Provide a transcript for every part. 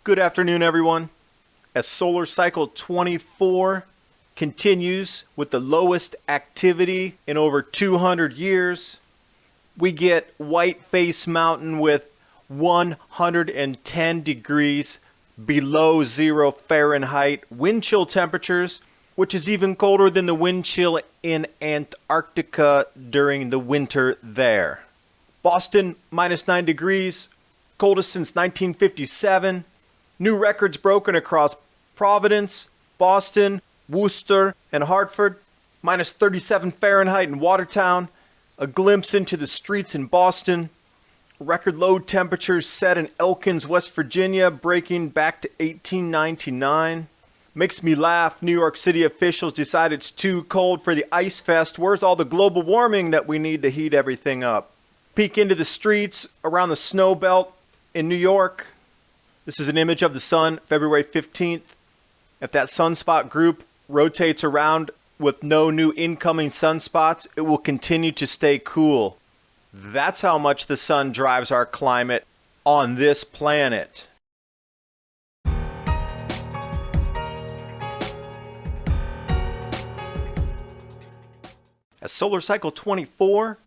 Good afternoon, everyone. As solar cycle 24 continues with the lowest activity in over 200 years, we get Whiteface Mountain with 110 degrees below 0 Fahrenheit wind chill temperatures, which is even colder than the wind chill in Antarctica during the winter there. Boston, minus 9 degrees, coldest since 1957. New records broken across Providence, Boston, Worcester, and Hartford. Minus 37 Fahrenheit in Watertown. A glimpse into the streets in Boston. Record low temperatures set in Elkins, West Virginia, breaking back to 1899. Makes me laugh. New York City officials decide it's too cold for the Ice Fest. Where's all the global warming that we need to heat everything up? Peek into the streets around the snow belt in New York. This is an image of the sun, February 15th. If that sunspot group rotates around with no new incoming sunspots, it will continue to stay cool. That's how much the sun drives our climate on this planet. As solar cycle 24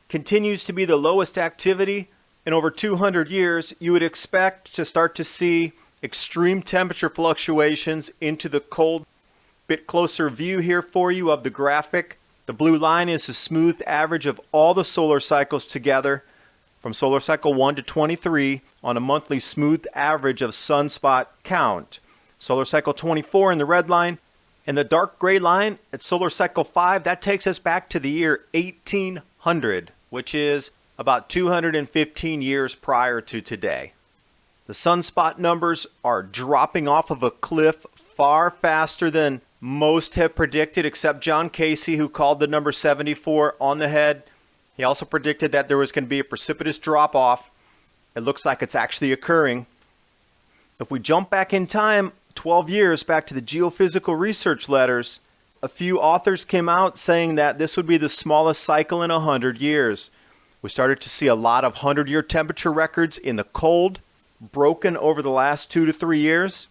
continues to be the lowest activity in over 200 years, you would expect to start to see extreme temperature fluctuations into the cold. Bit closer view here for you of the graphic. The blue line is the smooth average of all the solar cycles together from solar cycle 1 to 23 on a monthly smooth average of sunspot count. Solar cycle 24 in the red line, and the dark gray line at solar cycle 5, that takes us back to the year 1800, which is about 215 years prior to today. The sunspot numbers are dropping off of a cliff far faster than most have predicted, except John Casey, who called the number 74 on the head. He also predicted that there was going to be a precipitous drop-off. It looks like it's actually occurring. If we jump back in time 12 years back to the geophysical research letters, a few authors came out saying that this would be the smallest cycle in 100 years. We started to see a lot of 100-year temperature records in the cold broken over the last 2 to 3 years.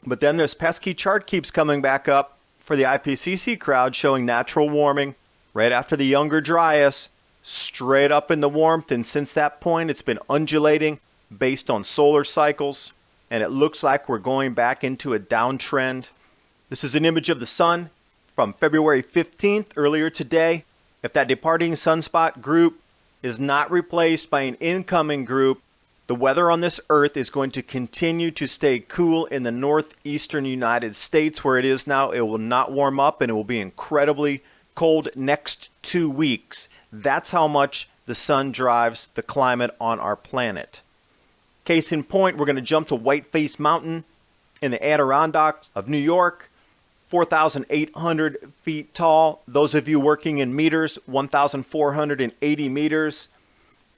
But then this pesky chart keeps coming back up for the IPCC crowd showing natural warming right after the Younger Dryas, straight up in the warmth. And since that point, it's been undulating based on solar cycles. And it looks like we're going back into a downtrend. This is an image of the sun from February 15th, earlier today. If that departing sunspot group is not replaced by an incoming group, the weather on this earth is going to continue to stay cool in the northeastern United States where it is now. It will not warm up and it will be incredibly cold next 2 weeks. That's how much the sun drives the climate on our planet. Case in point, we're going to jump to Whiteface Mountain in the Adirondacks of New York, 4,800 feet tall. Those of you working in meters, 1,480 meters.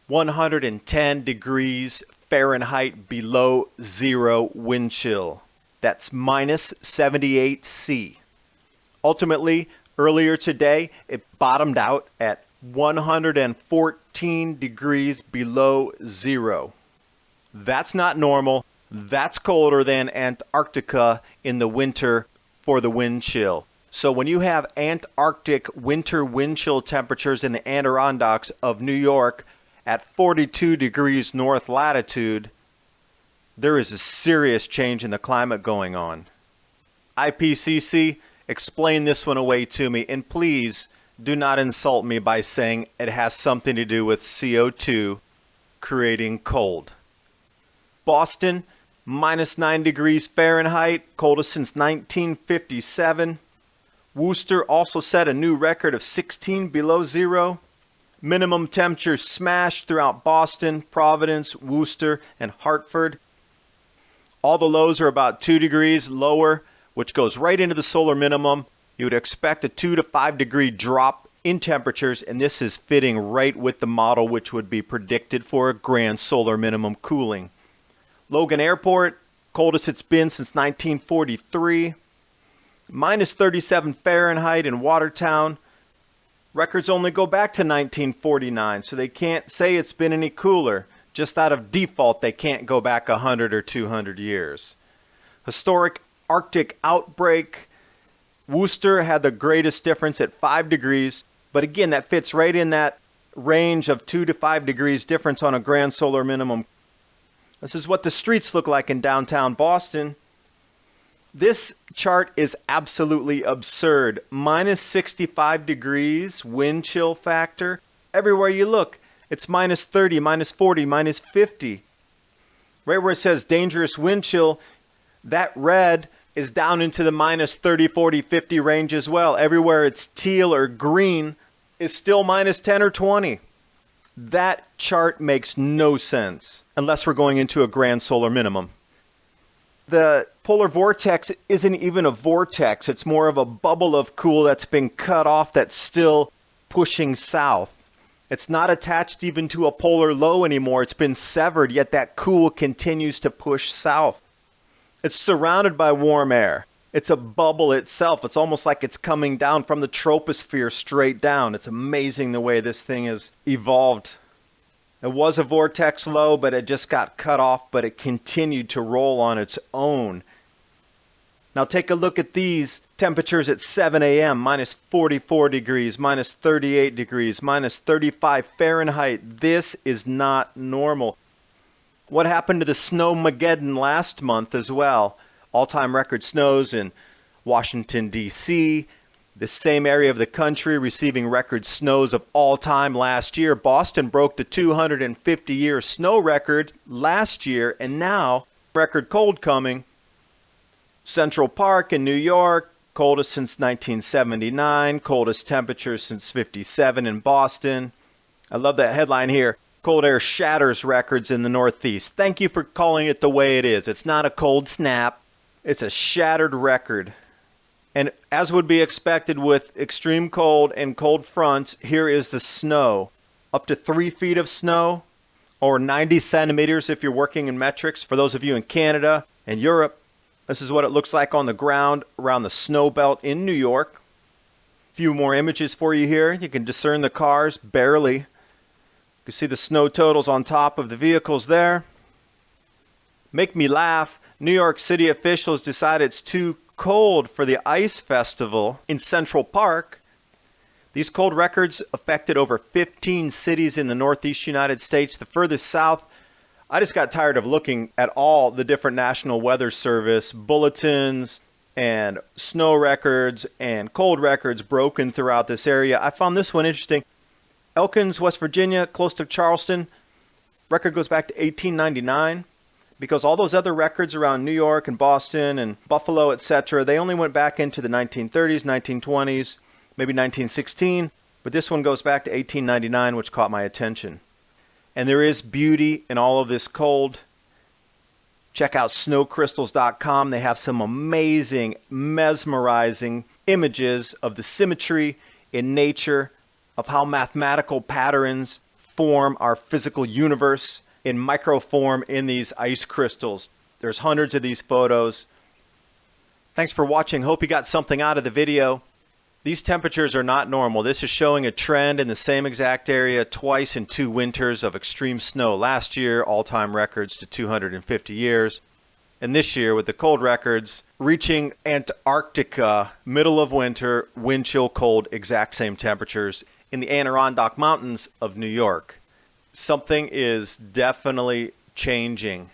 110 degrees Fahrenheit below 0 wind chill. That's minus 78 C. Ultimately, earlier today, it bottomed out at 114 degrees below 0. That's not normal. That's colder than Antarctica in the winter for the wind chill. So when you have Antarctic winter wind chill temperatures in the Adirondacks of New York, at 42 degrees north latitude, there is a serious change in the climate going on. IPCC, explain this one away to me, and please do not insult me by saying it has something to do with CO2 creating cold. Boston, minus 9 degrees Fahrenheit, coldest since 1957. Worcester also set a new record of 16 below 0. Minimum temperatures smashed throughout Boston, Providence, Worcester, and Hartford. All the lows are about 2 degrees lower, which goes right into the solar minimum. You would expect a 2 to 5 degree drop in temperatures, and this is fitting right with the model which would be predicted for a grand solar minimum cooling. Logan Airport, coldest it's been since 1943. Minus 37 Fahrenheit in Watertown. Records only go back to 1949, so they can't say it's been any cooler. Just out of default, they can't go back 100 or 200 years. Historic Arctic outbreak. Worcester had the greatest difference at 5 degrees. But again, that fits right in that range of 2 to 5 degrees difference on a grand solar minimum. This is what the streets look like in downtown Boston. This chart is absolutely absurd. Minus 65 degrees wind chill factor. Everywhere you look, it's minus 30, minus 40, minus 50. Right where it says dangerous wind chill, that red is down into the minus 30, 40, 50 range as well. Everywhere it's teal or green is still minus 10 or 20. That chart makes no sense unless we're going into a grand solar minimum. The polar vortex isn't even a vortex. It's more of a bubble of cool that's been cut off that's still pushing south. It's not attached even to a polar low anymore. It's been severed, yet that cool continues to push south. It's surrounded by warm air. It's a bubble itself. It's almost like it's coming down from the troposphere straight down. It's amazing the way this thing has evolved. It was a vortex low, but it just got cut off, but it continued to roll on its own. Now take a look at these temperatures at 7 a.m. Minus 44 degrees, minus 38 degrees, minus 35 Fahrenheit. This is not normal. What happened to the Snowmageddon last month as well? All-time record snows in Washington, D.C., the same area of the country receiving record snows of all time last year. Boston broke the 250-year snow record last year, and now record cold coming. Central Park in New York, coldest since 1979, coldest temperatures since 57 in Boston. I love that headline here. Cold air shatters records in the Northeast. Thank you for calling it the way it is. It's not a cold snap. It's a shattered record. And as would be expected with extreme cold and cold fronts, here is the snow. Up to 3 feet of snow, or 90 centimeters if you're working in metrics. For those of you in Canada and Europe, this is what it looks like on the ground around the snow belt in New York. A few more images for you here. You can discern the cars barely. You can see the snow totals on top of the vehicles there. Make me laugh. New York City officials decided it's too cold for the ice festival in Central Park. These cold records affected over 15 cities in the Northeast United States. The furthest south, I just got tired of looking at all the different National Weather Service bulletins and snow records and cold records broken throughout this area. I found this one interesting. Elkins, West Virginia, close to Charleston, record goes back to 1899. Because all those other records around New York and Boston and Buffalo, etc., they only went back into the 1930s, 1920s, maybe 1916. But this one goes back to 1899, which caught my attention. And there is beauty in all of this cold. Check out snowcrystals.com. They have some amazing, mesmerizing images of the symmetry in nature, of how mathematical patterns form our physical universe in microform in these ice crystals. There's hundreds of these photos. Thanks for watching. Hope you got something out of the video. These temperatures are not normal. This is showing a trend in the same exact area twice in 2 winters of extreme snow. Last year, all-time records to 250 years. And this year, with the cold records, reaching Antarctica, middle of winter, wind chill cold, exact same temperatures in the Adirondack Mountains of New York. Something is definitely changing.